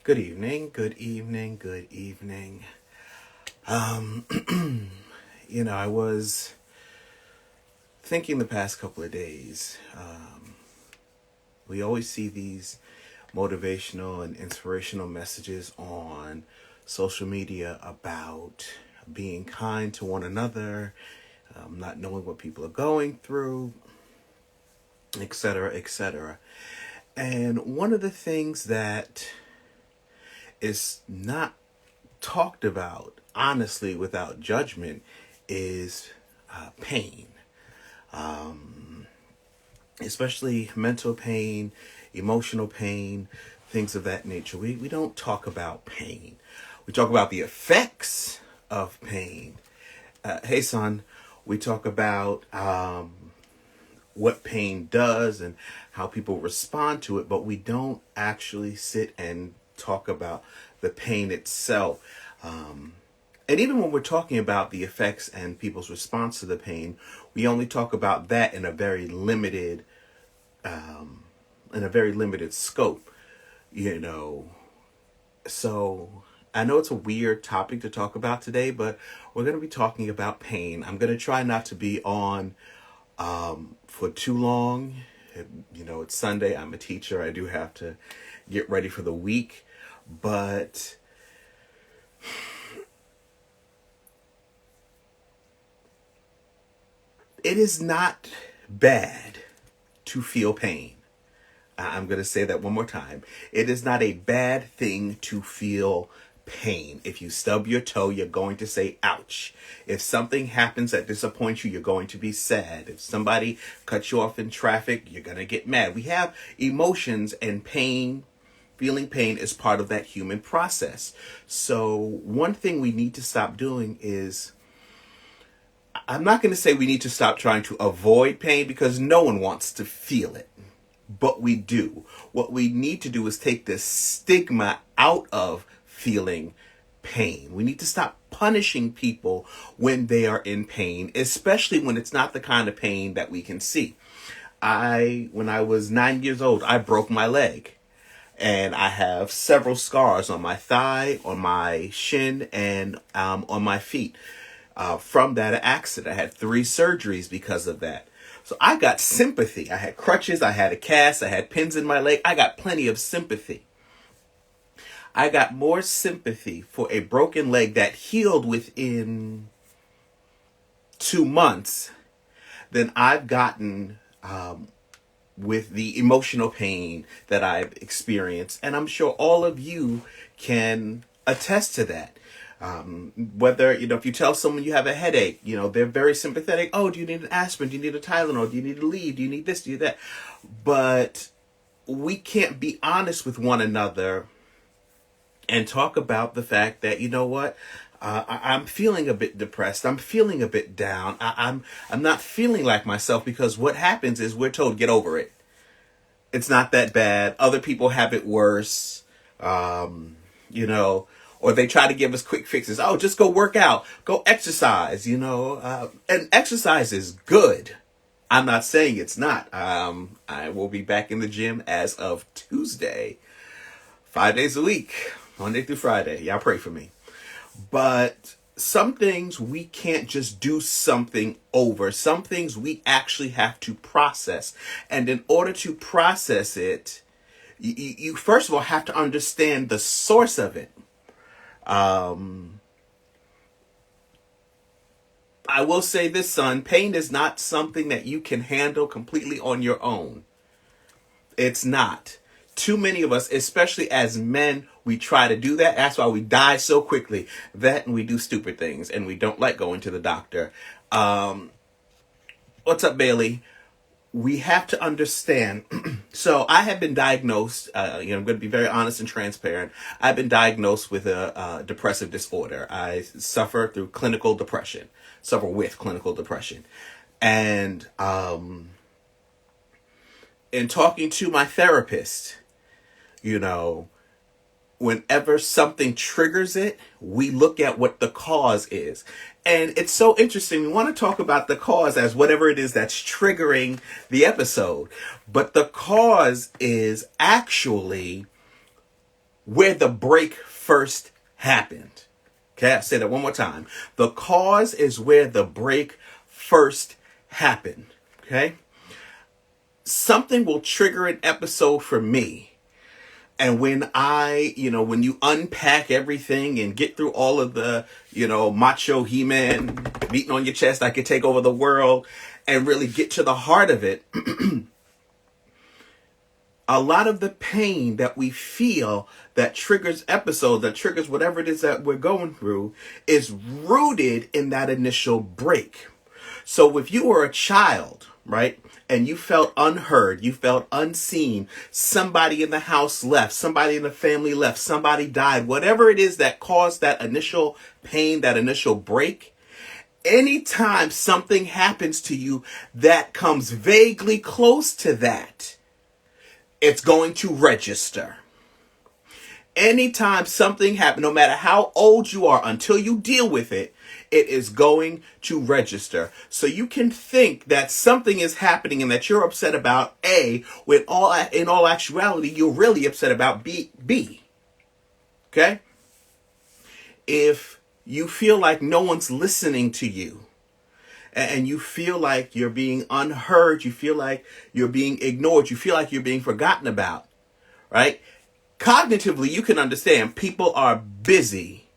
Good evening, good evening, good evening. Um, I was thinking the past couple of days, we always see these motivational and inspirational messages on social media about being kind to one another, not knowing what people are going through, etc., etc. And one of the things that is not talked about, honestly, without judgment, is pain, especially mental pain, emotional pain, things of that nature. We don't talk about pain. We talk about the effects of pain. Hey, son, we talk about what pain does and how people respond to it, but we don't actually sit and talk about the pain itself. And even when we're talking about the effects and people's response to the pain, we only talk about that in a very limited, scope, you know. So I know it's a weird topic to talk about today, but we're going to be talking about pain. I'm going to try not to be on for too long. It's Sunday. I'm a teacher. I do have to get ready for the week, but it is not bad to feel pain. I'm going to say that one more time. It is not a bad thing to feel pain. If you stub your toe, you're going to say, ouch. If something happens that disappoints you, you're going to be sad. If somebody cuts you off in traffic, you're going to get mad. We have emotions, and pain, feeling pain, is part of that human process. So one thing we need to stop doing is, I'm not going to say we need to stop trying to avoid pain, because no one wants to feel it. But we do. What we need to do is take the stigma out of feeling pain. We need to stop punishing people when they are in pain, especially when it's not the kind of pain that we can see. When I was 9 years old, I broke my leg. And I have several scars on my thigh, on my shin, and on my feet from that accident. I had 3 surgeries because of that. So I got sympathy. I had crutches, I had a cast, I had pins in my leg. I got plenty of sympathy. I got more sympathy for a broken leg that healed within 2 months than I've gotten with the emotional pain that I've experienced. And I'm sure all of you can attest to that. Whether, if you tell someone you have a headache, they're very sympathetic. Oh, do you need an aspirin? Do you need a Tylenol? Do you need to leave? Do you need this? Do you need that? But we can't be honest with one another and talk about the fact that, I'm feeling a bit depressed. I'm feeling a bit down. I'm not feeling like myself, because what happens is we're told, get over it. It's not that bad. Other people have it worse. Or they try to give us quick fixes. Oh, just go work out, go exercise, and exercise is good. I'm not saying it's not. I will be back in the gym as of Tuesday, 5 days a week, Monday through Friday. Y'all pray for me. But some things we can't just do something over. Some things we actually have to process. And in order to process it, you first of all have to understand the source of it. I will say this, son, pain is not something that you can handle completely on your own. It's not. Too many of us, especially as men, we try to do that. That's why we die so quickly. That, and we do stupid things, and we don't like going to the doctor. What's up, Bailey? We have to understand. So I have been diagnosed, I'm going to be very honest and transparent. I've been diagnosed with a depressive disorder. I suffer with clinical depression. And in talking to my therapist, whenever something triggers it, we look at what the cause is. And it's so interesting. We want to talk about the cause as whatever it is that's triggering the episode. But the cause is actually where the break first happened. Okay, I'll say that one more time. The cause is where the break first happened. Okay? Something will trigger an episode for me. And when when you unpack everything and get through all of the, macho He-Man beating on your chest, I could take over the world, and really get to the heart of it, a lot of the pain that we feel that triggers episodes, that triggers whatever it is that we're going through, is rooted in that initial break. So if you were a child, right, and you felt unheard, you felt unseen, somebody in the house left, somebody in the family left, somebody died, whatever it is that caused that initial pain, that initial break, anytime something happens to you that comes vaguely close to that, it's going to register. Anytime something happens, no matter how old you are, until you deal with it, it is going to register. So you can think that something is happening and that you're upset about A, when in all actuality, you're really upset about B. Okay? If you feel like no one's listening to you, and you feel like you're being unheard, you feel like you're being ignored, you feel like you're being forgotten about, right? Cognitively, you can understand people are busy.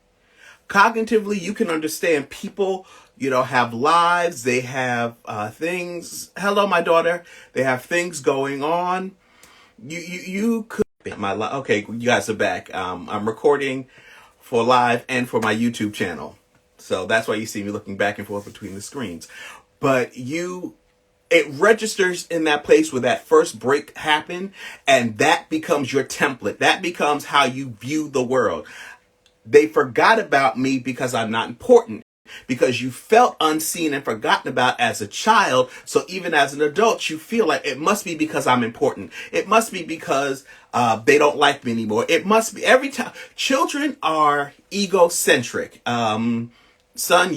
Cognitively, you can understand people, have lives, they have things. Hello, my daughter. They have things going on. You could. Okay, you guys are back. I'm recording for live and for my YouTube channel. So that's why you see me looking back and forth between the screens. But it registers in that place where that first break happened, and that becomes your template. That becomes how you view the world. They forgot about me because I'm not important, because you felt unseen and forgotten about as a child. So even as an adult, you feel like it must be because I'm important. It must be because they don't like me anymore. It must be every time. Children are egocentric. Son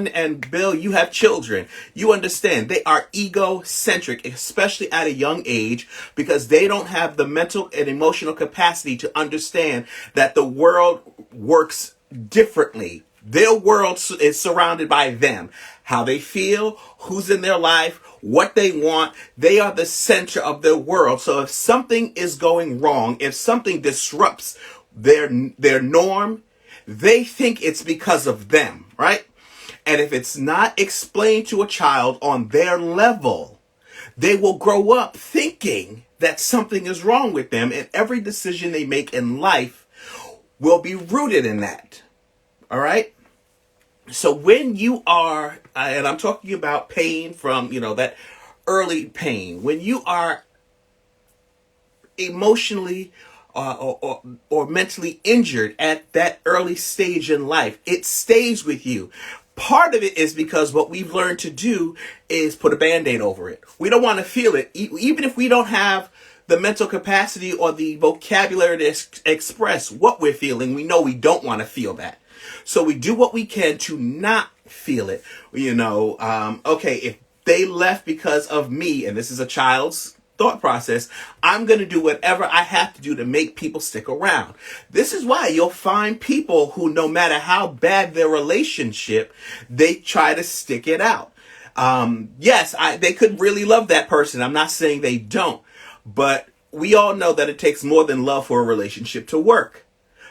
and Bill, you have children. You understand they are egocentric, especially at a young age, because they don't have the mental and emotional capacity to understand that the world works differently. Their world is surrounded by them. How they feel, who's in their life, what they want. They are the center of their world. So if something is going wrong, if something disrupts their norm, they think it's because of them, right? And if it's not explained to a child on their level, they will grow up thinking that something is wrong with them, and every decision they make in life will be rooted in that. All right? So when you are, and I'm talking about pain from, that early pain, when you are emotionally or mentally injured at that early stage in life, it stays with you. Part of it is because what we've learned to do is put a Band-Aid over it. We don't want to feel it. Even if we don't have the mental capacity or the vocabulary to express what we're feeling, we know we don't want to feel that. So we do what we can to not feel it. Okay, if they left because of me, and this is a child's thought process, I'm going to do whatever I have to do to make people stick around. This is why you'll find people who, no matter how bad their relationship, they try to stick it out. Yes, they could really love that person. I'm not saying they don't, but we all know that it takes more than love for a relationship to work.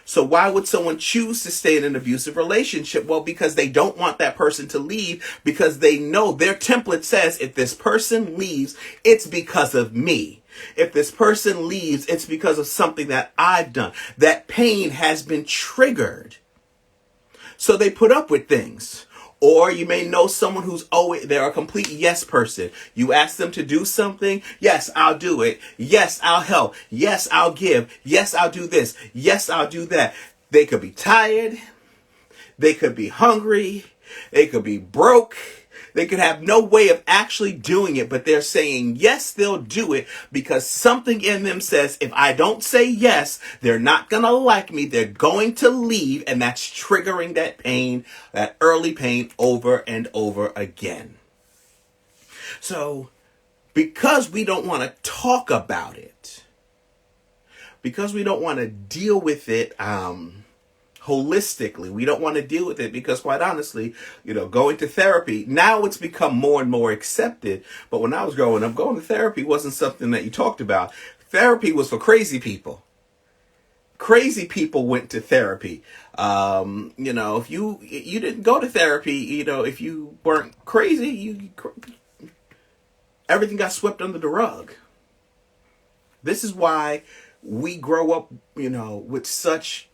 So why would someone choose to stay in an abusive relationship? Well, because they don't want that person to leave, because they know their template says if this person leaves, it's because of me. If this person leaves, it's because of something that I've done. That pain has been triggered. So they put up with things. Or you may know someone who's they're a complete yes person. You ask them to do something. Yes, I'll do it. Yes, I'll help. Yes, I'll give. Yes, I'll do this. Yes, I'll do that. They could be tired. They could be hungry. They could be broke. They could have no way of actually doing it, but they're saying yes, they'll do it because something in them says, if I don't say yes, they're not going to like me. They're going to leave. And that's triggering that pain, that early pain over and over again. So because we don't want to talk about it, because we don't want to deal with it holistically. We don't want to deal with it because, quite honestly, going to therapy, now it's become more and more accepted. But when I was growing up, going to therapy wasn't something that you talked about. Therapy was for crazy people. Crazy people went to therapy. If you didn't go to therapy, if you weren't crazy, everything got swept under the rug. This is why we grow up, with such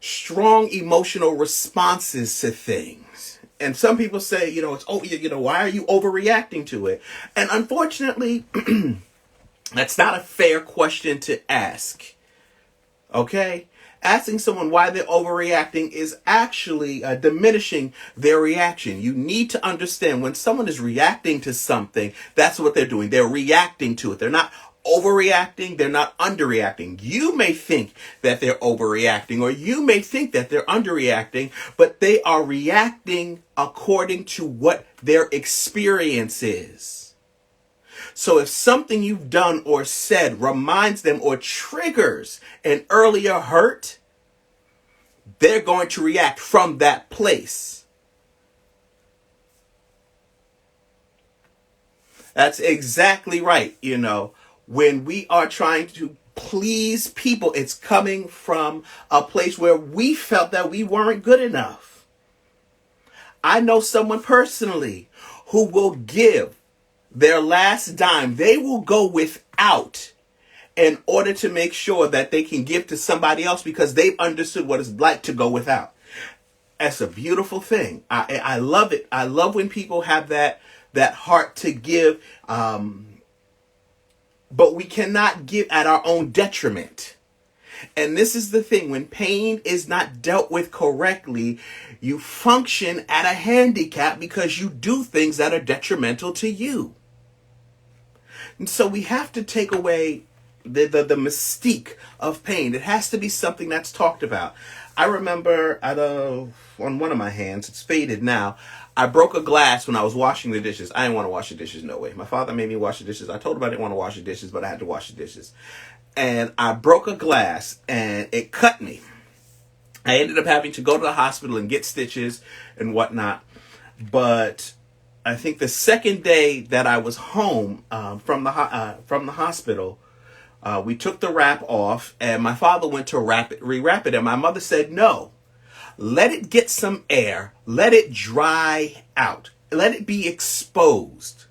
strong emotional responses to things. And some people say, why are you overreacting to it? And unfortunately, that's not a fair question to ask. Okay? Asking someone why they're overreacting is actually diminishing their reaction. You need to understand when someone is reacting to something, that's what they're doing. They're reacting to it. They're not overreacting. They're not underreacting. You may think that they're overreacting, or you may think that they're underreacting, but they are reacting according to what their experience is. So if something you've done or said reminds them or triggers an earlier hurt, they're going to react from that place. That's exactly right. When we are trying to please people, it's coming from a place where we felt that we weren't good enough. I know someone personally who will give their last dime. They will go without in order to make sure that they can give to somebody else because they've understood what it's like to go without. That's a beautiful thing. I love it. I love when people have that heart to give. But we cannot give at our own detriment. And this is the thing. When pain is not dealt with correctly, you function at a handicap because you do things that are detrimental to you. And so we have to take away the mystique of pain. It has to be something that's talked about. I remember on one of my hands, it's faded now, I broke a glass when I was washing the dishes. I didn't want to wash the dishes, no way. My father made me wash the dishes. I told him I didn't want to wash the dishes, but I had to wash the dishes. And I broke a glass and it cut me. I ended up having to go to the hospital and get stitches and whatnot. But I think the second day that I was home from the hospital, we took the wrap off, and my father went to rewrap it, and my mother said, no, let it get some air, let it dry out, let it be exposed.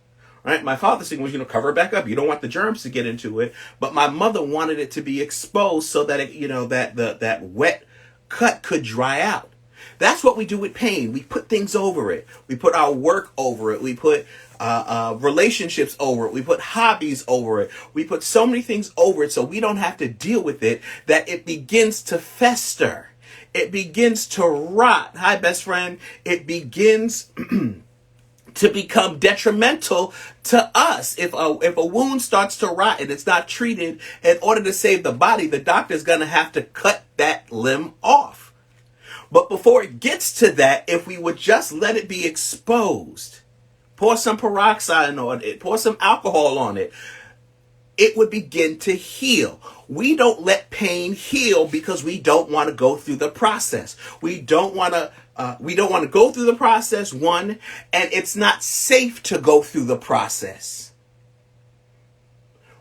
Right? My father's thing was, cover it back up. You don't want the germs to get into it. But my mother wanted it to be exposed so that it, that wet cut could dry out. That's what we do with pain. We put things over it. We put our work over it. We put relationships over it. We put hobbies over it. We put so many things over it so we don't have to deal with it, that it begins to fester. It begins to rot. Hi, best friend. It begins to become detrimental to us. If a wound starts to rot and it's not treated, in order to save the body, the doctor's going to have to cut that limb off. But before it gets to that, if we would just let it be exposed, pour some peroxide on it, pour some alcohol on it, it would begin to heal. We don't let pain heal because we don't want to go through the process. We don't want to go through the process, one, and it's not safe to go through the process.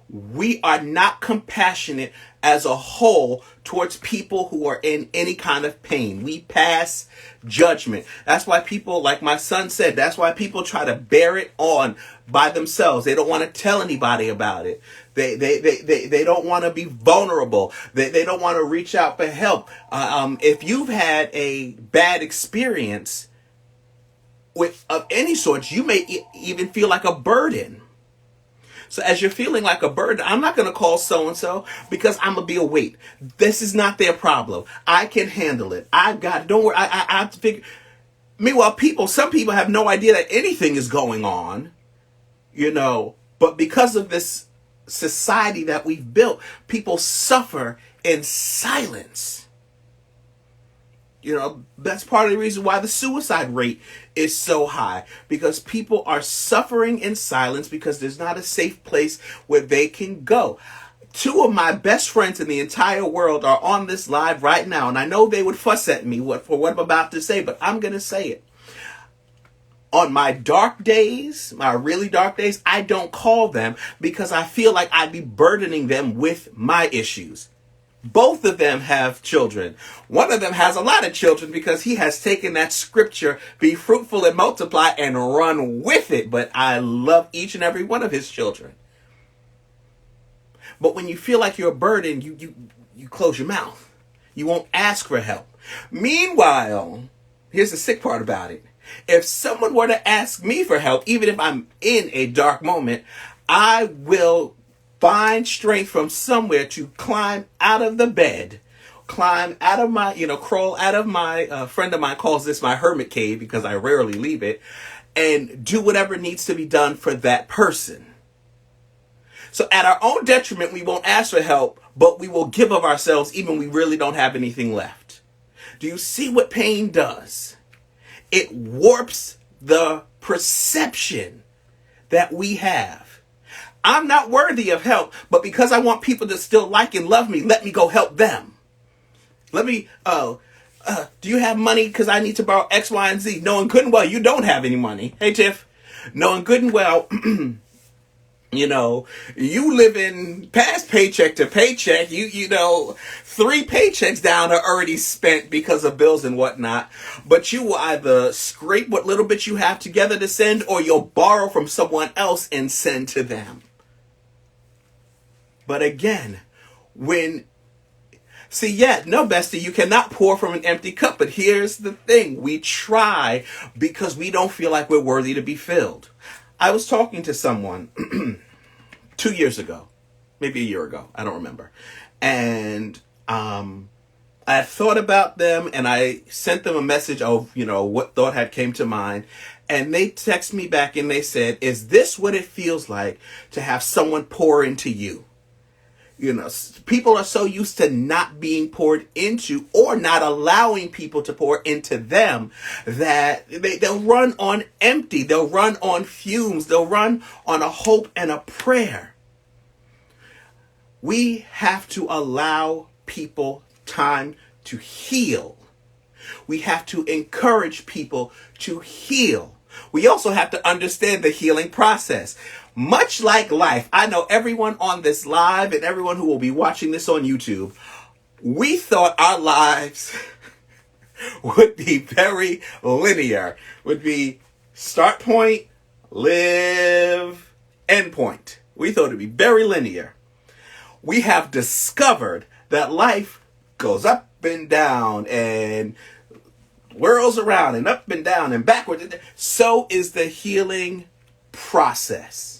We are not compassionate as a whole towards people who are in any kind of pain. We pass judgment. That's why people, like my son said, that's why people try to bear it on by themselves. They don't want to tell anybody about it. They don't want to be vulnerable. They don't want to reach out for help. If you've had a bad experience of any sort, you may even feel like a burden. So as you're feeling like a burden, I'm not going to call so-and-so because I'm going to be a weight. This is not their problem. I can handle it. I've got it. Don't worry. I have to figure. Meanwhile, some people have no idea that anything is going on, but because of this society that we've built, people suffer in silence. That's part of the reason why the suicide rate is so high, because people are suffering in silence because there's not a safe place where they can go. Two of my best friends in the entire world are on this live right now, and I know they would fuss at me for what I'm about to say, but I'm going to say it. On my dark days, my really dark days, I don't call them because I feel like I'd be burdening them with my issues. Both of them have children. One of them has a lot of children because he has taken that scripture, be fruitful and multiply, and run with it. But I love each and every one of his children. But when you feel like you're a burden, you close your mouth. You won't ask for help. Meanwhile, here's the sick part about it. If someone were to ask me for help, even if I'm in a dark moment, I will find strength from somewhere to climb out of the bed, climb out of my, crawl out of my, a friend of mine calls this my hermit cave because I rarely leave it, and do whatever needs to be done for that person. So at our own detriment, we won't ask for help, but we will give of ourselves even when we really don't have anything left. Do you see what pain does? It warps the perception that we have. I'm not worthy of help, but because I want people to still like and love me, let me go help them. Let me, do you have money? Because I need to borrow X, Y, and Z. Knowing good and well, you don't have any money. Hey, Tiff. Knowing good and well, you live in past paycheck to paycheck. 3 paychecks down are already spent because of bills and whatnot. But you will either scrape what little bit you have together to send, or you'll borrow from someone else and send to them. But again, bestie, you cannot pour from an empty cup. But here's the thing. We try because we don't feel like we're worthy to be filled. I was talking to someone 2 years ago, maybe a year ago. I don't remember. And I thought about them and I sent them a message of, what thought had came to mind. And they text me back and they said, is this what it feels like to have someone pour into you? People are so used to not being poured into or not allowing people to pour into them that they'll run on empty. They'll run on fumes. They'll run on a hope and a prayer. We have to allow people time to heal. We have to encourage people to heal. We also have to understand the healing process. Much like life, I know everyone on this live and everyone who will be watching this on YouTube, we thought our lives would be very linear. Would be start point, live, end point. We thought it'd be very linear. We have discovered that life goes up and down and whirls around and up and down and backward. So is the healing process.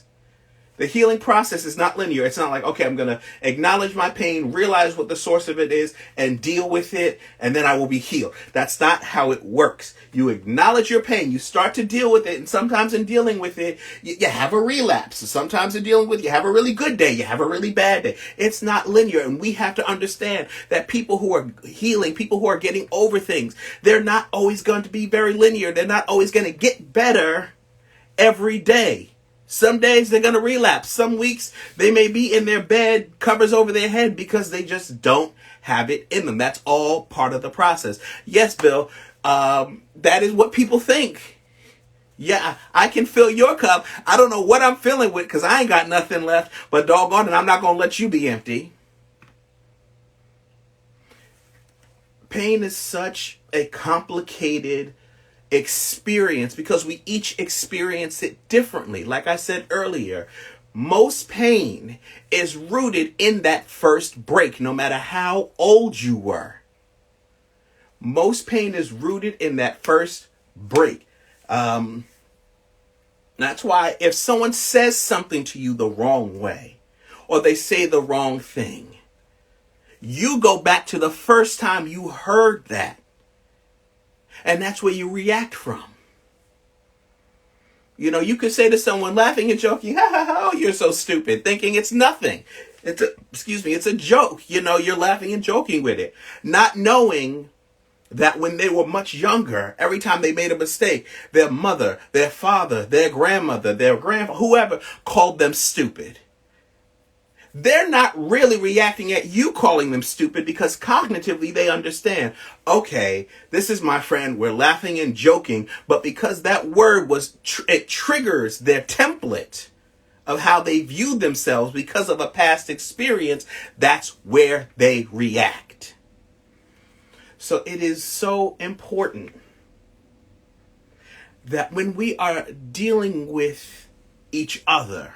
The healing process is not linear. It's not like, okay, I'm going to acknowledge my pain, realize what the source of it is, and deal with it, and then I will be healed. That's not how it works. You acknowledge your pain. You start to deal with it, and sometimes in dealing with it, you have a relapse. Sometimes in dealing with it, you have a really good day. You have a really bad day. It's not linear, and we have to understand that people who are healing, people who are getting over things, they're not always going to be very linear. They're not always going to get better every day. Some days they're going to relapse. Some weeks they may be in their bed, covers over their head because they just don't have it in them. That's all part of the process. Yes, Bill, that is what people think. Yeah, I can fill your cup. I don't know what I'm filling with because I ain't got nothing left, but doggone it, I'm not going to let you be empty. Pain is such a complicated experience because we each experience it differently. Like I said earlier, most pain is rooted in that first break, no matter how old you were. Most pain is rooted in that first break. That's why if someone says something to you the wrong way, or they say the wrong thing, you go back to the first time you heard that. And that's where you react from. You could say to someone laughing and joking, ha ha ha, oh, you're so stupid, thinking it's nothing. It's a joke. You're laughing and joking with it. Not knowing that when they were much younger, every time they made a mistake, their mother, their father, their grandmother, their grandfather, whoever called them stupid. they're not really reacting at you calling them stupid because cognitively they understand, okay, this is my friend, we're laughing and joking, but because that word it triggers their template of how they view themselves because of a past experience, that's where they react. So it is so important that when we are dealing with each other,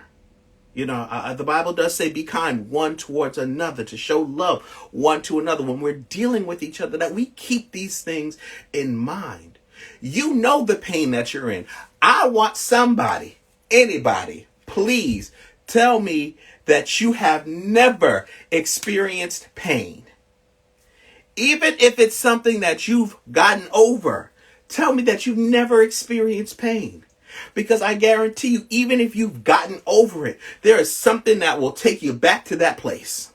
the Bible does say be kind one towards another, to show love one to another. When we're dealing with each other, that we keep these things in mind. You know the pain that you're in. I want somebody, anybody, please tell me that you have never experienced pain. Even if it's something that you've gotten over, tell me that you've never experienced pain. Because I guarantee you, even if you've gotten over it, there is something that will take you back to that place.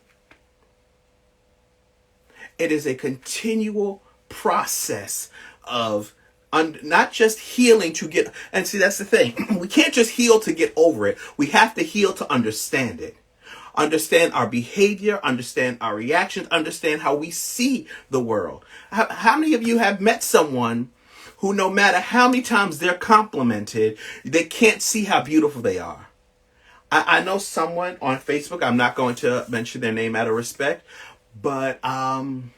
It is a continual process of not just healing to get, and see, that's the thing. We can't just heal to get over it. We have to heal to understand it. Understand our behavior, understand our reactions, understand how we see the world. How many of you have met someone who, no matter how many times they're complimented, they can't see how beautiful they are? I know someone on Facebook, I'm not going to mention their name out of respect, but, and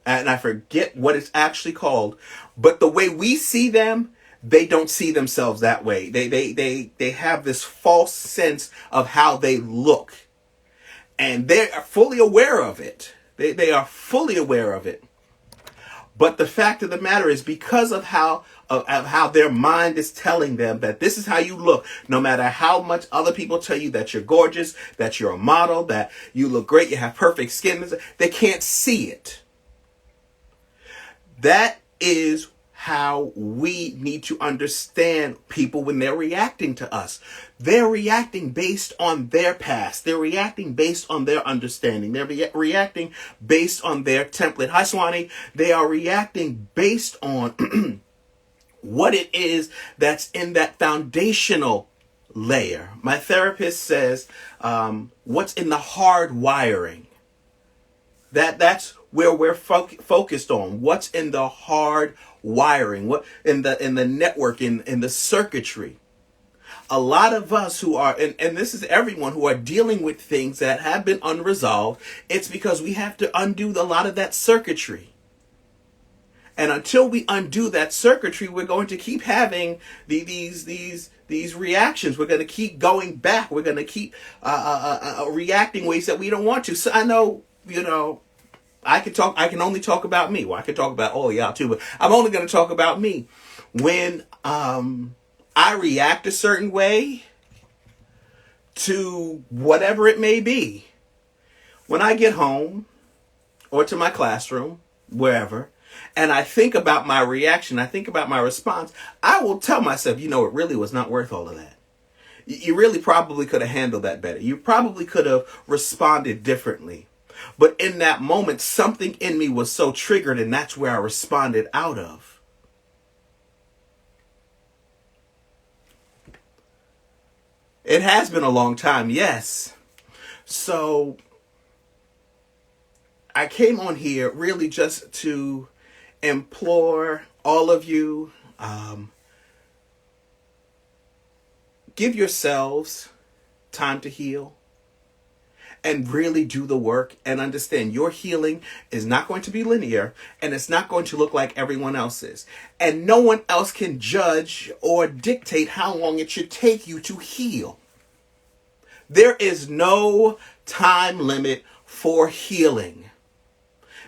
I forget what it's actually called, but the way we see them, they don't see themselves that way. They have this false sense of how they look. And they're fully aware of it. They are fully aware of it. But the fact of the matter is, because of how their mind is telling them that this is how you look, no matter how much other people tell you that you're gorgeous, that you're a model, that you look great, you have perfect skin, they can't see it. That is how we need to understand people when they're reacting to us. They're reacting based on their past. They're reacting based on their understanding. They're reacting based on their template. Hi, Swanee. They are reacting based on what it is that's in that foundational layer. My therapist says, what's in the hard wiring. That's where we're focused on. What's in the hard wiring, what in the network, in the circuitry. A lot of us who are, and this is everyone, who are dealing with things that have been unresolved, it's because we have to undo a lot of that circuitry. And until we undo that circuitry, we're going to keep having these reactions. We're going to keep going back. We're going to keep reacting ways that we don't want to. So I know, I can only talk about me. Well, I can talk about all of y'all too, but I'm only going to talk about me. When I react a certain way to whatever it may be, when I get home or to my classroom, wherever, and I think about my reaction, I think about my response, I will tell myself, it really was not worth all of that. You really probably could have handled that better. You probably could have responded differently. But in that moment, something in me was so triggered, and that's where I responded out of. It has been a long time, yes. So I came on here really just to implore all of you, give yourselves time to heal. And really do the work and understand your healing is not going to be linear, and it's not going to look like everyone else's. And no one else can judge or dictate how long it should take you to heal. There is no time limit for healing.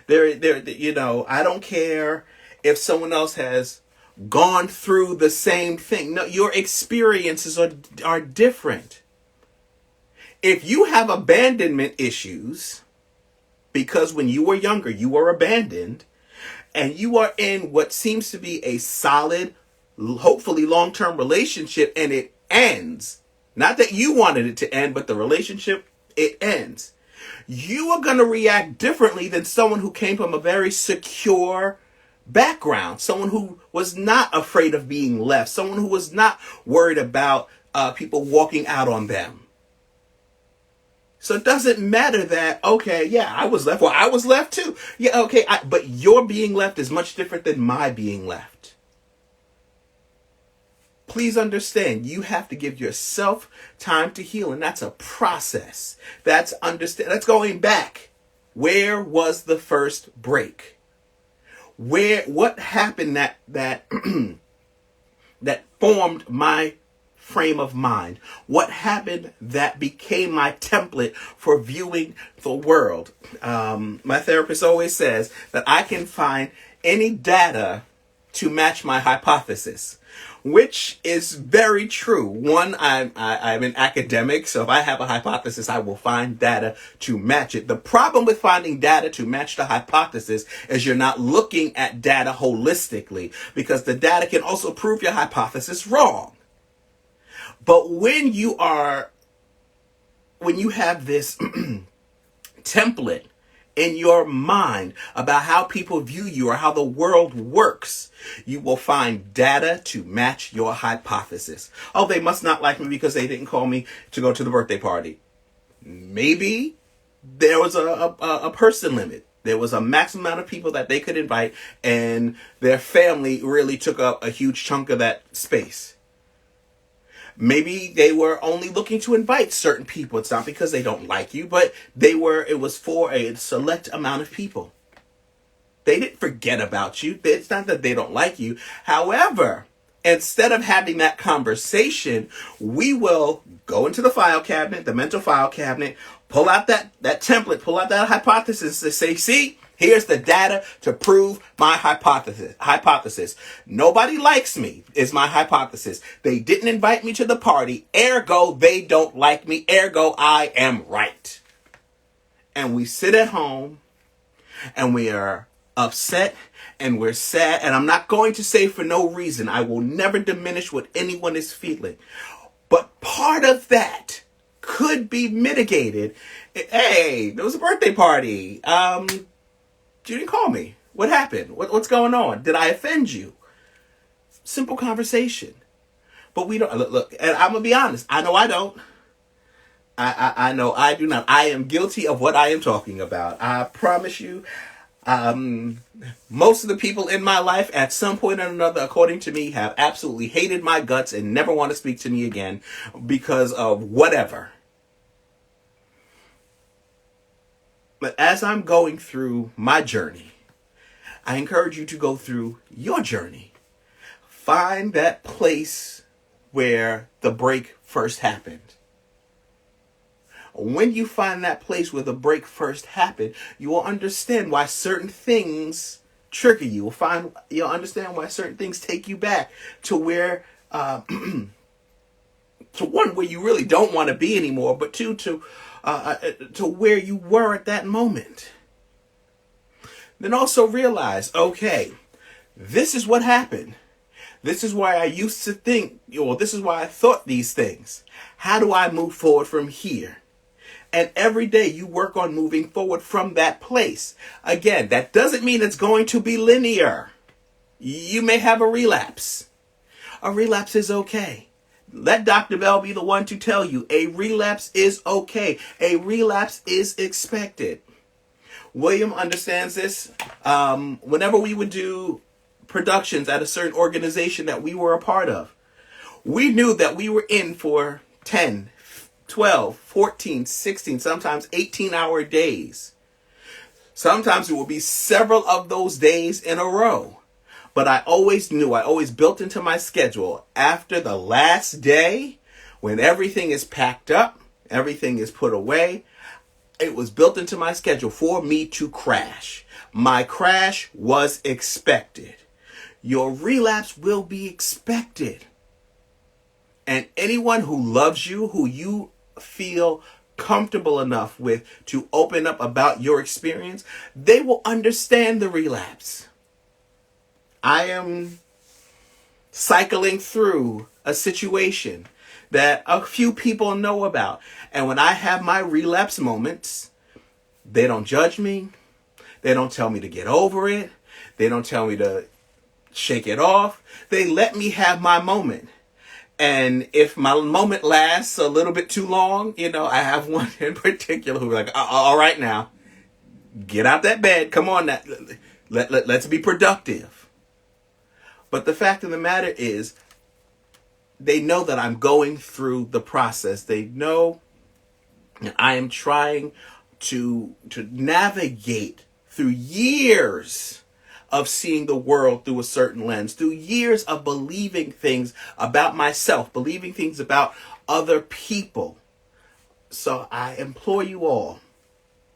I don't care if someone else has gone through the same thing. No, your experiences are different. If you have abandonment issues, because when you were younger, you were abandoned, and you are in what seems to be a solid, hopefully long-term relationship, and it ends, not that you wanted it to end, but the relationship, it ends, you are going to react differently than someone who came from a very secure background, someone who was not afraid of being left, someone who was not worried about people walking out on them. So it doesn't matter that, okay, yeah, I was left. Well, I was left too. Yeah, okay, but your being left is much different than my being left. Please understand, you have to give yourself time to heal, and that's a process. That's going back. Where was the first break? What happened that that formed my frame of mind? What happened that became my template for viewing the world? My therapist always says that I can find any data to match my hypothesis, which is very true. One, I'm an academic, so if I have a hypothesis, I will find data to match it. The problem with finding data to match the hypothesis is you're not looking at data holistically, because the data can also prove your hypothesis wrong. But when you have this template in your mind about how people view you or how the world works, you will find data to match your hypothesis. Oh, they must not like me because they didn't call me to go to the birthday party. Maybe there was a person limit. There was a maximum amount of people that they could invite, and their family really took up a huge chunk of that space. Maybe they were only looking to invite certain people. It's not because they don't like you, but it was for a select amount of people. They didn't forget about you. It's not that they don't like you. However, instead of having that conversation, we will go into the file cabinet, the mental file cabinet, pull out that template, pull out that hypothesis to say, see, here's the data to prove my hypothesis. Nobody likes me is my hypothesis. They didn't invite me to the party. Ergo, they don't like me. Ergo, I am right. And we sit at home and we are upset and we're sad. And I'm not going to say for no reason. I will never diminish what anyone is feeling. But part of that could be mitigated. Hey, there was a birthday party. You didn't call me. What happened? What's going on? Did I offend you? Simple conversation. But we don't look. And I'm gonna be honest. I know I don't. I know I do not. I am guilty of what I am talking about. I promise you. Most of the people in my life, at some point or another, according to me, have absolutely hated my guts and never want to speak to me again because of whatever. But as I'm going through my journey, I encourage you to go through your journey. Find that place where the break first happened. When you find that place where the break first happened, you will understand why certain things trigger you. You'll understand why certain things take you back to where, to one, where you really don't want to be anymore, but two, to where you were at that moment. Then also realize, okay, this is what happened. This is why I used to think, or this is why I thought these things. How do I move forward from here? And every day you work on moving forward from that place. Again, that doesn't mean it's going to be linear. You may have a relapse. A relapse is okay. Let Dr. Bell be the one to tell you a relapse is okay. A relapse is expected. William understands this. Whenever we would do productions at a certain organization that we were a part of, we knew that we were in for 10, 12, 14, 16, sometimes 18-hour days. Sometimes it would be several of those days in a row. But I always built into my schedule, after the last day, when everything is packed up, everything is put away, it was built into my schedule for me to crash. My crash was expected. Your relapse will be expected. And anyone who loves you, who you feel comfortable enough with to open up about your experience, they will understand the relapse. I am cycling through a situation that a few people know about. And when I have my relapse moments, they don't judge me. They don't tell me to get over it. They don't tell me to shake it off. They let me have my moment. And if my moment lasts a little bit too long, I have one in particular who's like, all right now, get out that bed. Come on, now. Let's be productive. But the fact of the matter is, they know that I'm going through the process. They know I am trying to navigate through years of seeing the world through a certain lens, through years of believing things about myself, believing things about other people. So I implore you all,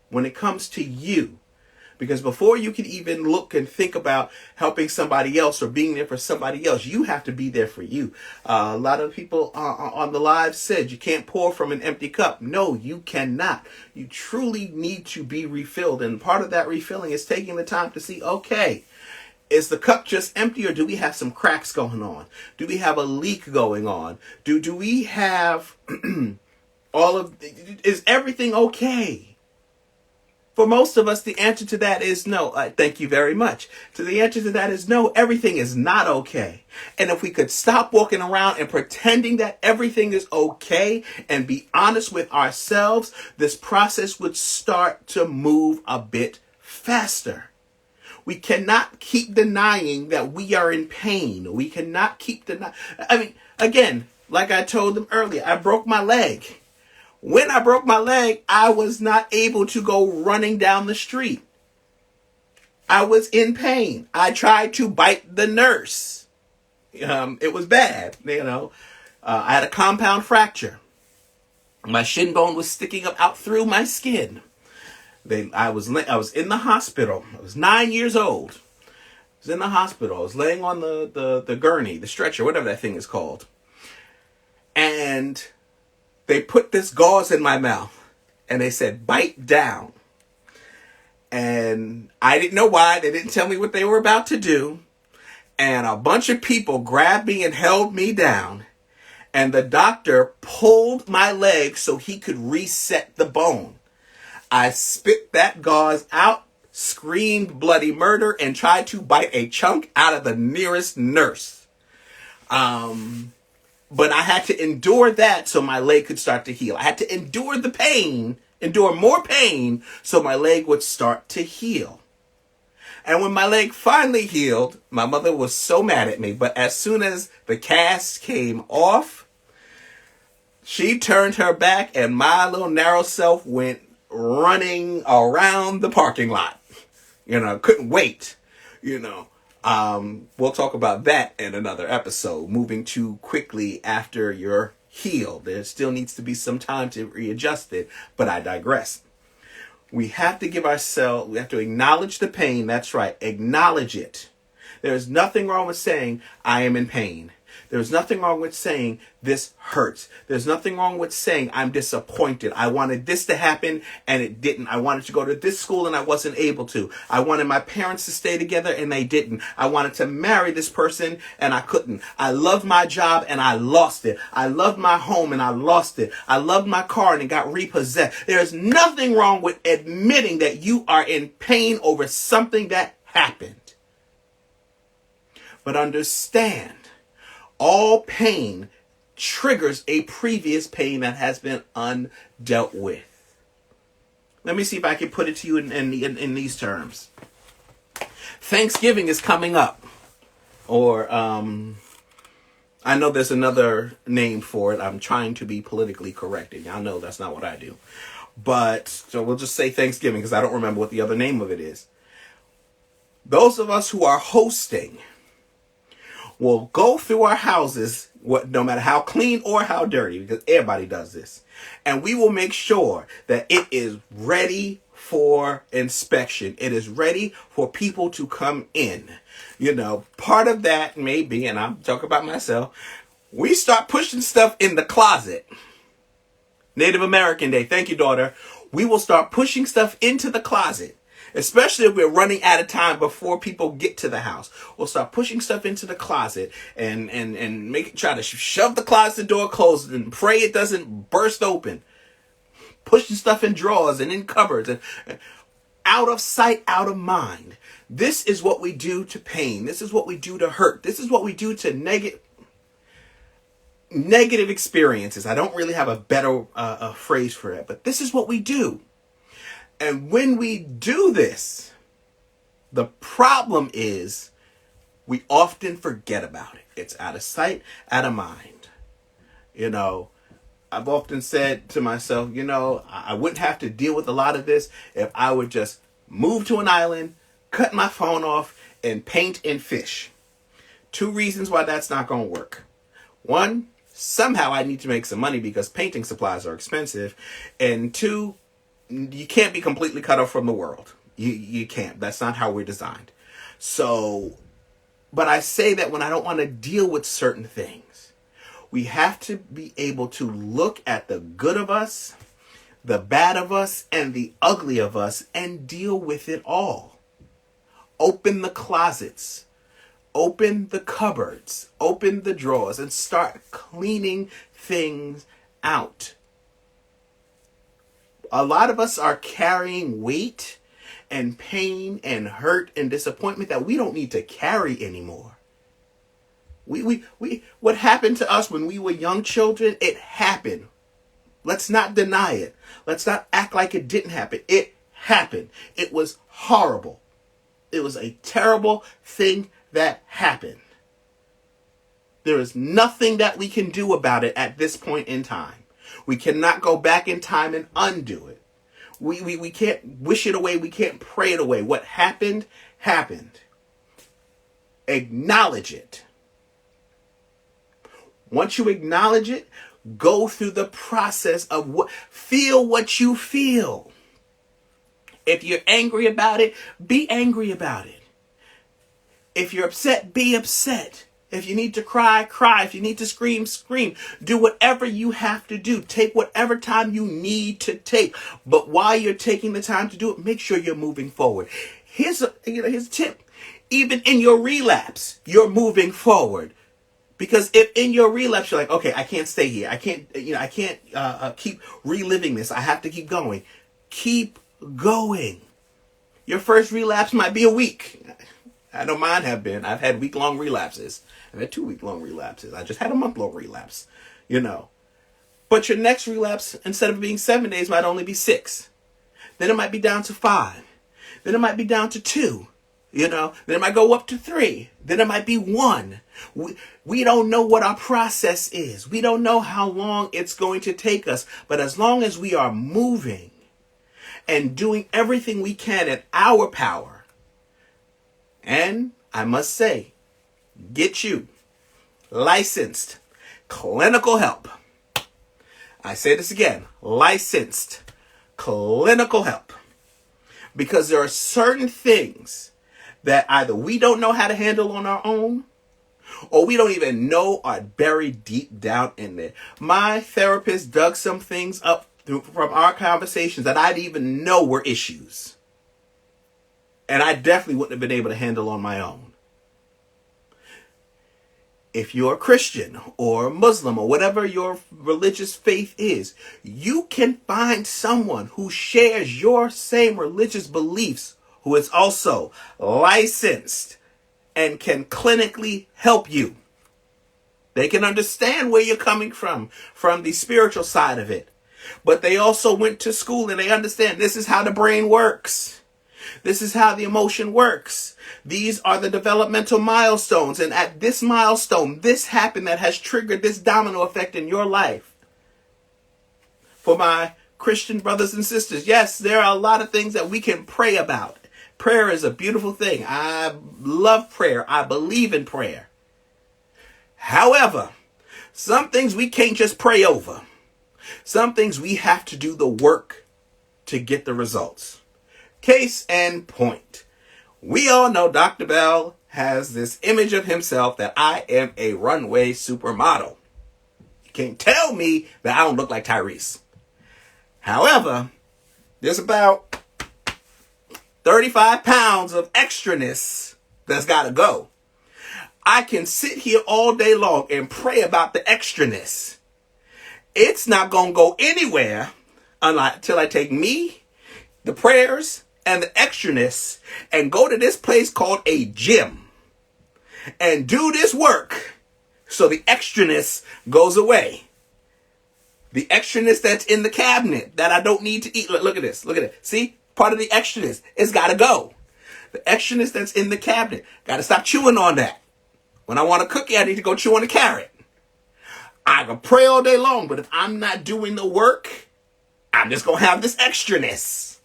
when it comes to you, because before you can even look and think about helping somebody else or being there for somebody else, you have to be there for you. A lot of people on the live said you can't pour from an empty cup. No, you cannot. You truly need to be refilled. And part of that refilling is taking the time to see, okay, is the cup just empty, or do we have some cracks going on? Do we have a leak going on? Do we have is everything okay? For most of us, the answer to that is no. Thank you very much. So the answer to that is no, everything is not okay. And if we could stop walking around and pretending that everything is okay and be honest with ourselves, this process would start to move a bit faster. We cannot keep denying that we are in pain. We cannot keep denying. Again, like I told them earlier, I broke my leg. When I broke my leg, I was not able to go running down the street. I was in pain. I tried to bite the nurse. It was bad, I had a compound fracture. My shin bone was sticking up out through my skin. I was in the hospital. I was 9 years old. I was in the hospital. I was laying on the gurney, the stretcher, whatever that thing is called. And they put this gauze in my mouth and they said, bite down. And I didn't know why. They didn't tell me what they were about to do. And a bunch of people grabbed me and held me down. And the doctor pulled my leg so he could reset the bone. I spit that gauze out, screamed bloody murder, and tried to bite a chunk out of the nearest nurse. But I had to endure that so my leg could start to heal. I had to endure the pain, endure more pain, so my leg would start to heal. And when my leg finally healed, my mother was so mad at me. But as soon as the cast came off, she turned her back and my little narrow self went running around the parking lot. Couldn't wait, We'll talk about that in another episode. Moving too quickly after you're healed. There still needs to be some time to readjust it, but I digress. We have to acknowledge the pain. That's right. Acknowledge it. There's nothing wrong with saying, I am in pain. There's nothing wrong with saying this hurts. There's nothing wrong with saying I'm disappointed. I wanted this to happen and it didn't. I wanted to go to this school and I wasn't able to. I wanted my parents to stay together and they didn't. I wanted to marry this person and I couldn't. I loved my job and I lost it. I loved my home and I lost it. I loved my car and it got repossessed. There's nothing wrong with admitting that you are in pain over something that happened. But understand, all pain triggers a previous pain that has been undealt with. Let me see if I can put it to you in these terms. Thanksgiving is coming up. Or, I know there's another name for it. I'm trying to be politically correct. And y'all know that's not what I do. But, so we'll just say Thanksgiving because I don't remember what the other name of it is. Those of us who are hosting will go through our houses, no matter how clean or how dirty, because everybody does this. And we will make sure that it is ready for inspection. It is ready for people to come in. Part of that may be, and I'm talking about myself, we start pushing stuff in the closet. Native American Day. Thank you, daughter. We will start pushing stuff into the closet. Especially if we're running out of time before people get to the house. We'll start pushing stuff into the closet and try to shove the closet door closed and pray it doesn't burst open. Pushing stuff in drawers and in cupboards and out of sight, out of mind. This is what we do to pain. This is what we do to hurt. This is what we do to negative. negative experiences. I don't really have a better phrase for it, but this is what we do. And when we do this, the problem is we often forget about it. It's out of sight, out of mind. You know, I've often said to myself, you know, I wouldn't have to deal with a lot of this if I would just move to an island, cut my phone off, and paint and fish. 2 reasons why that's not going to work. 1, somehow I need to make some money because painting supplies are expensive. And 2, you can't be completely cut off from the world. You can't. That's not how we're designed. So, but I say that when I don't want to deal with certain things. We have to be able to look at the good of us, the bad of us, and the ugly of us and deal with it all. Open the closets. Open the cupboards. Open the drawers and start cleaning things out. A lot of us are carrying weight and pain and hurt and disappointment that we don't need to carry anymore. What happened to us when we were young children, it happened. Let's not deny it. Let's not act like it didn't happen. It happened. It was horrible. It was a terrible thing that happened. There is nothing that we can do about it at this point in time. We cannot go back in time and undo it. We can't wish it away. We can't pray it away. What happened, happened. Acknowledge it. Once you acknowledge it, go through the process of feel what you feel. If you're angry about it, be angry about it. If you're upset, be upset. If you need to cry, cry. If you need to scream, scream. Do whatever you have to do. Take whatever time you need to take. But while you're taking the time to do it, make sure you're moving forward. Here's a tip. Even in your relapse, you're moving forward. Because if in your relapse, you're like, okay, I can't stay here. I can't keep reliving this. I have to keep going. Keep going. Your first relapse might be a week. I know mine have been. I've had week-long relapses. I've had 2 week-long relapses. I just had a month-long relapse, But your next relapse, instead of being 7 days, might only be 6. Then it might be down to 5. Then it might be down to 2. Then it might go up to 3. Then it might be 1. We don't know what our process is. We don't know how long it's going to take us. But as long as we are moving and doing everything we can in our power, and I must say, get you licensed clinical help. I say this again, licensed clinical help. Because there are certain things that either we don't know how to handle on our own, or we don't even know are buried deep down in there. My therapist dug some things up from our conversations that I didn't even know were issues. And I definitely wouldn't have been able to handle on my own. If you're a Christian or Muslim or whatever your religious faith is, you can find someone who shares your same religious beliefs, who is also licensed and can clinically help you. They can understand where you're coming from the spiritual side of it. But they also went to school and they understand this is how the brain works. This is how the emotion works. These are the developmental milestones. And at this milestone, this happened that has triggered this domino effect in your life. For my Christian brothers and sisters, yes, there are a lot of things that we can pray about. Prayer is a beautiful thing. I love prayer. I believe in prayer. However, some things we can't just pray over. Some things we have to do the work to get the results. Case in point. We all know Dr. Bell has this image of himself that I am a runway supermodel. You can't tell me that I don't look like Tyrese. However, there's about 35 pounds of extraness that's got to go. I can sit here all day long and pray about the extraness. It's not going to go anywhere until I take me, the prayers, and the extraness and go to this place called a gym and do this work So the extraness goes away. The extraness that's in the cabinet that I don't need to eat. Look at this. Look at it. See? Part of the extraness. It's got to go. The extraness that's in the cabinet. Got to stop chewing on that. When I want a cookie, I need to go chew on a carrot. I can pray all day long, but if I'm not doing the work, I'm just going to have this extraness.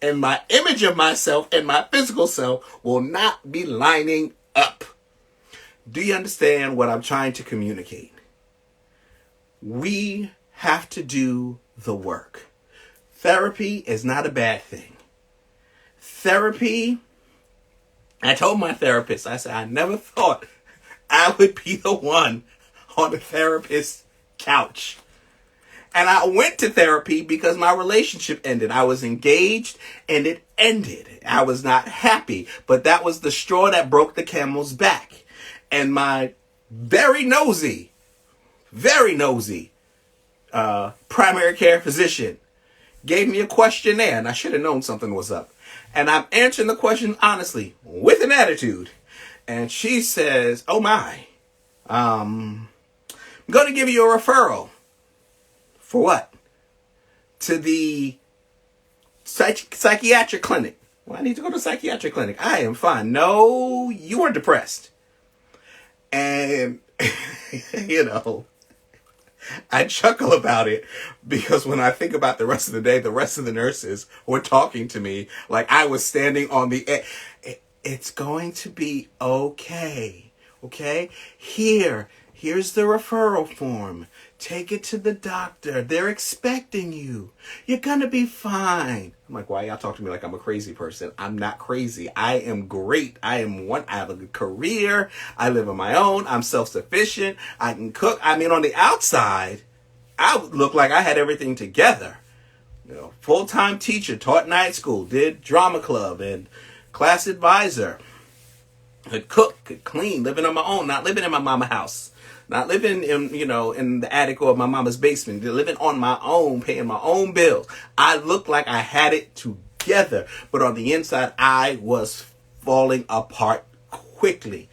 And my image of myself and my physical self will not be lining up. Do you understand what I'm trying to communicate? We have to do the work. Therapy is not a bad thing. Therapy, I told my therapist, I said, I never thought I would be the one on the therapist's couch. And I went to therapy because my relationship ended. I was engaged and it ended. I was not happy, but that was the straw that broke the camel's back. And my very nosy primary care physician gave me a questionnaire, and I should have known something was up. And I'm answering the question honestly, with an attitude. And she says, oh my, I'm going to give you a referral. For what? To the psychiatric clinic. Well, I need to go to the psychiatric clinic. I am fine. No, you are depressed. And, I chuckle about it because when I think about the rest of the day, the rest of the nurses were talking to me like I was standing on the edge. It's going to be okay. Okay? Here's the referral form. Take it to the doctor. They're expecting you. You're going to be fine. I'm like, why y'all talk to me like I'm a crazy person? I'm not crazy. I am great. I have a good career. I live on my own. I'm self-sufficient. I can cook. I mean, on the outside, I would look like I had everything together. Full-time teacher, taught night school, did drama club and class advisor. Could cook, could clean, living on my own, not living in my mama's house. Not living in the attic or my mama's basement. Living on my own, paying my own bills. I looked like I had it together. But on the inside, I was falling apart quickly.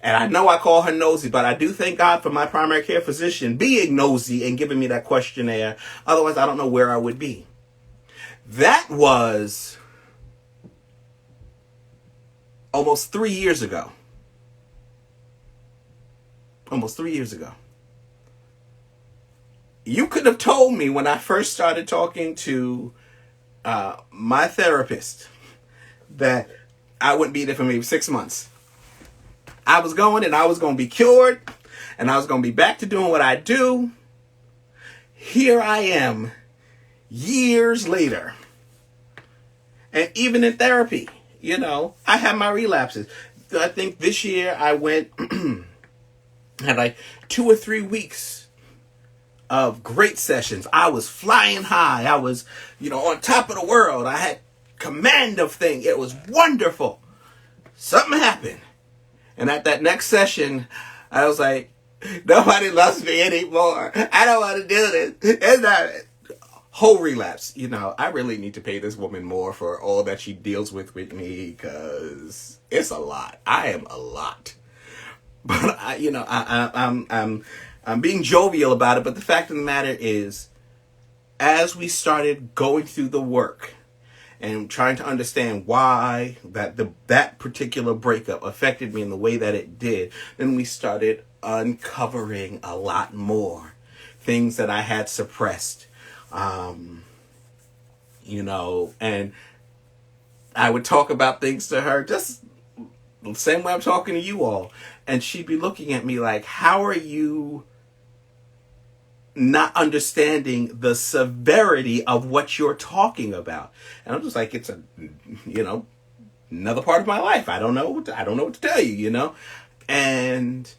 And I know I call her nosy, but I do thank God for my primary care physician being nosy and giving me that questionnaire. Otherwise, I don't know where I would be. That was almost 3 years ago. Almost 3 years ago. You could have told me when I first started talking to my therapist that I wouldn't be there for maybe 6 months. I was going and I was going to be cured and I was going to be back to doing what I do. Here I am years later. And even in therapy, I have my relapses. I think this year I went... had like 2 or 3 weeks of great sessions. I was flying high. I was, on top of the world. I had command of things. It was wonderful. Something happened. And at that next session, I was like, nobody loves me anymore. I don't want to do this. It's not whole relapse. I really need to pay this woman more for all that she deals with me because it's a lot. I am a lot. But I'm being jovial about it. But the fact of the matter is, as we started going through the work and trying to understand why that particular breakup affected me in the way that it did, then we started uncovering a lot more things that I had suppressed. And I would talk about things to her just the same way I'm talking to you all. And she'd be looking at me like, how are you not understanding the severity of what you're talking about? And I'm just like, it's another part of my life. I don't know what to tell you, And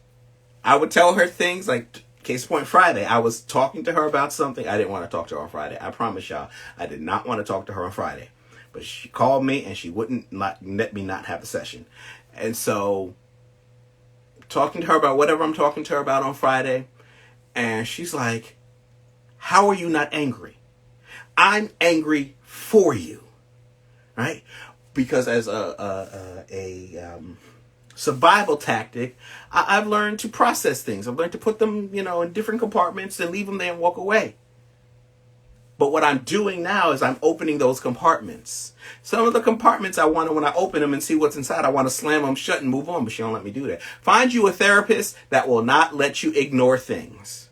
I would tell her things like, case in point, Friday, I was talking to her about something. I didn't want to talk to her on Friday. I promise y'all, I did not want to talk to her on Friday. But she called me and she wouldn't let me not have a session. And so talking to her about whatever I'm talking to her about on Friday. And she's like, how are you not angry? I'm angry for you. Right? Because as a survival tactic, I've learned to process things. I've learned to put them, in different compartments and leave them there and walk away. But what I'm doing now is I'm opening those compartments. Some of the compartments I want to, when I open them and see what's inside, I want to slam them shut and move on, but she don't let me do that. Find you a therapist that will not let you ignore things.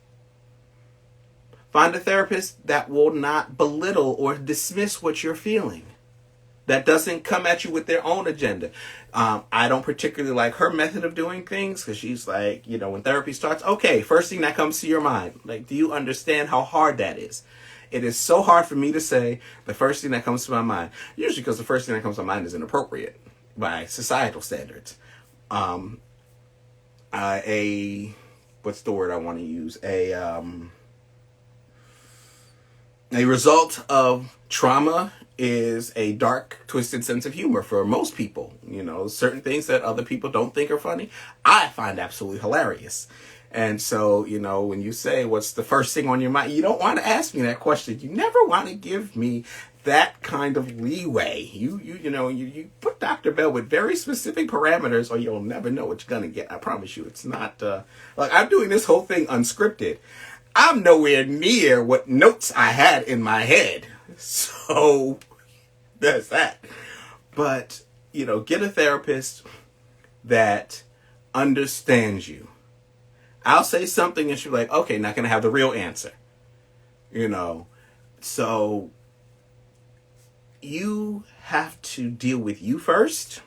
Find a therapist that will not belittle or dismiss what you're feeling. That doesn't come at you with their own agenda. I don't particularly like her method of doing things because she's like, when therapy starts, okay, first thing that comes to your mind, like, do you understand how hard that is? It is so hard for me to say the first thing that comes to my mind, usually because the first thing that comes to my mind is inappropriate by societal standards. What's the word I want to use? A result of trauma is a dark, twisted sense of humor for most people. Certain things that other people don't think are funny, I find absolutely hilarious. And so, when you say, what's the first thing on your mind? You don't want to ask me that question. You never want to give me that kind of leeway. You put Dr. Bell with very specific parameters or you'll never know what you're going to get. I promise you. It's not, I'm doing this whole thing unscripted. I'm nowhere near what notes I had in my head. So that's that. But, get a therapist that understands you. I'll say something and she'll be like, okay, not going to have the real answer. So you have to deal with you first.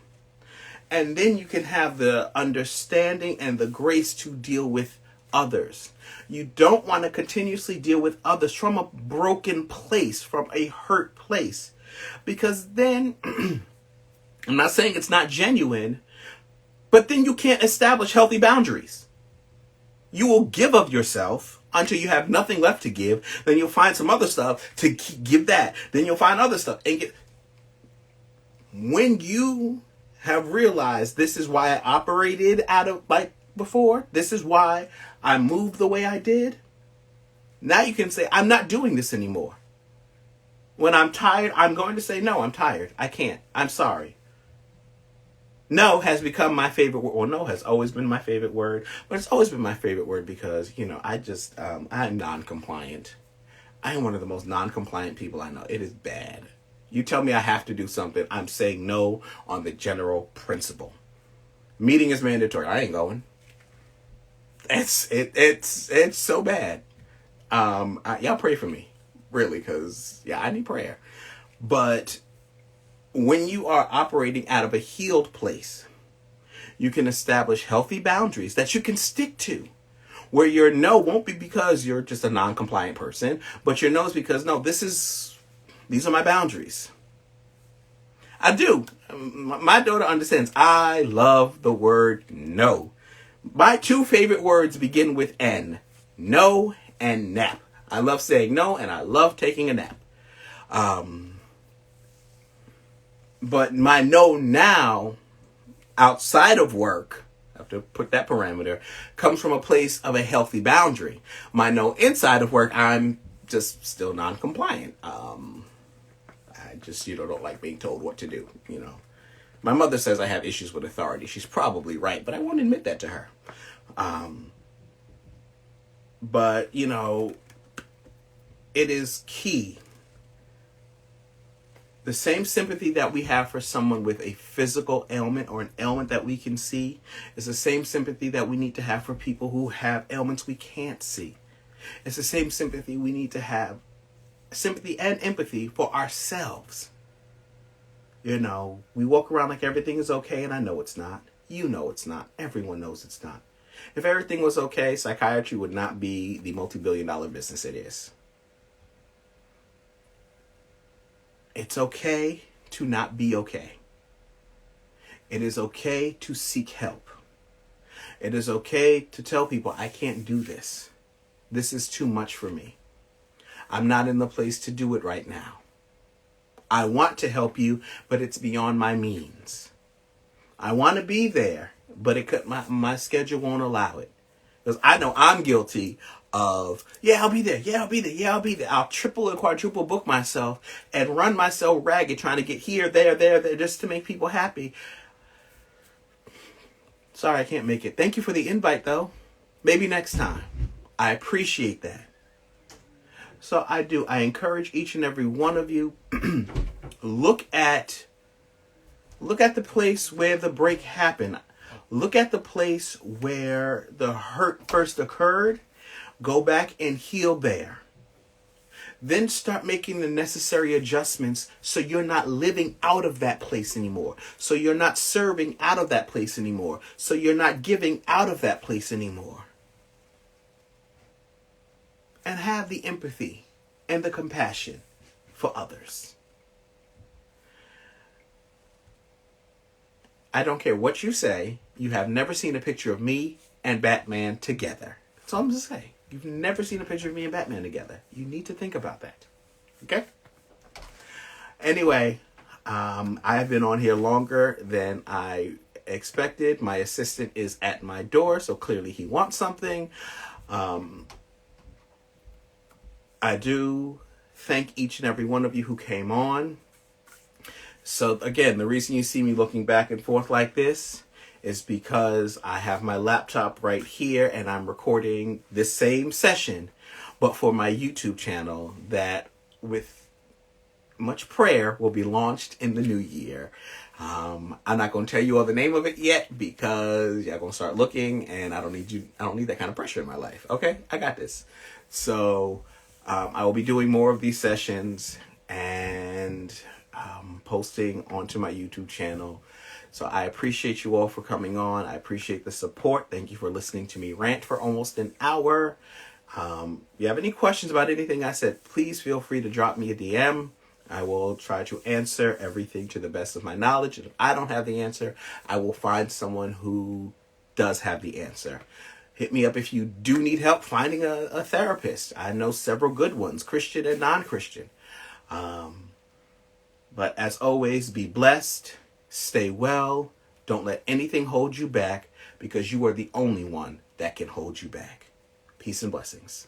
And then you can have the understanding and the grace to deal with others. You don't want to continuously deal with others from a broken place, from a hurt place. Because then, I'm not saying it's not genuine, but then you can't establish healthy boundaries. You will give of yourself until you have nothing left to give. Then you'll find some other stuff to give that. Then you'll find other stuff. When you have realized this is why I operated out of like before, this is why I moved the way I did, now you can say, I'm not doing this anymore. When I'm tired, I'm going to say, no, I'm tired. I can't. I'm sorry. No has become my favorite word. Well, no has always been my favorite word, but it's always been my favorite word because, I'm non-compliant. I am one of the most non-compliant people I know. It is bad. You tell me I have to do something, I'm saying no on the general principle. Meeting is mandatory. I ain't going. It's so bad. Y'all pray for me, really, because, I need prayer. But when you are operating out of a healed place, you can establish healthy boundaries that you can stick to. Where your no won't be because you're just a non-compliant person, but your no is because, no, these are my boundaries. I do. My daughter understands. I love the word no. My two favorite words begin with N. No and nap. I love saying no and I love taking a nap. But my no now, outside of work, I have to put that parameter, comes from a place of a healthy boundary. My no inside of work, I'm just still non-compliant. I just, don't like being told what to do, My mother says I have issues with authority. She's probably right, but I won't admit that to her. But, it is key. The same sympathy that we have for someone with a physical ailment or an ailment that we can see is the same sympathy that we need to have for people who have ailments we can't see. It's the same sympathy we need to have, sympathy and empathy for ourselves. We walk around like everything is okay, and I know it's not. You know it's not. Everyone knows it's not. If everything was okay, psychiatry would not be the multi-billion-dollar business it is. It's okay to not be okay. It is okay to seek help. It is okay to tell people, I can't do this. This is too much for me. I'm not in the place to do it right now. I want to help you, but it's beyond my means. I want to be there, but my schedule won't allow it. Because I know I'm guilty of, I'll be there. I'll triple and quadruple book myself and run myself ragged trying to get here, there, just to make people happy. Sorry I can't make it. Thank you for the invite, though. Maybe next time. I appreciate that. So I encourage each and every one of you, look at the place where the break happened. Look at the place where the hurt first occurred. Go back and heal there. Then start making the necessary adjustments so you're not living out of that place anymore. So you're not serving out of that place anymore. So you're not giving out of that place anymore. And have the empathy and the compassion for others. I don't care what you say, you have never seen a picture of me and Batman together. That's all I'm going to say. You've never seen a picture of me and Batman together. You need to think about that. Okay? Anyway, I've been on here longer than I expected. My assistant is at my door, so clearly he wants something. I do thank each and every one of you who came on. So again, the reason you see me looking back and forth like this is because I have my laptop right here and I'm recording this same session, but for my YouTube channel that, with much prayer, will be launched in the new year. I'm not going to tell you all the name of it yet because y'all going to start looking, and I don't need that kind of pressure in my life. Okay? I got this. So I will be doing more of these sessions and posting onto my YouTube channel. So I appreciate you all for coming on. I appreciate the support. Thank you for listening to me rant for almost an hour. If you have any questions about anything I said, please feel free to drop me a DM. I will try to answer everything to the best of my knowledge. And if I don't have the answer, I will find someone who does have the answer. Hit me up if you do need help finding a therapist. I know several good ones, Christian and non-Christian. But as always, be blessed, stay well, don't let anything hold you back, because you are the only one that can hold you back. Peace and blessings.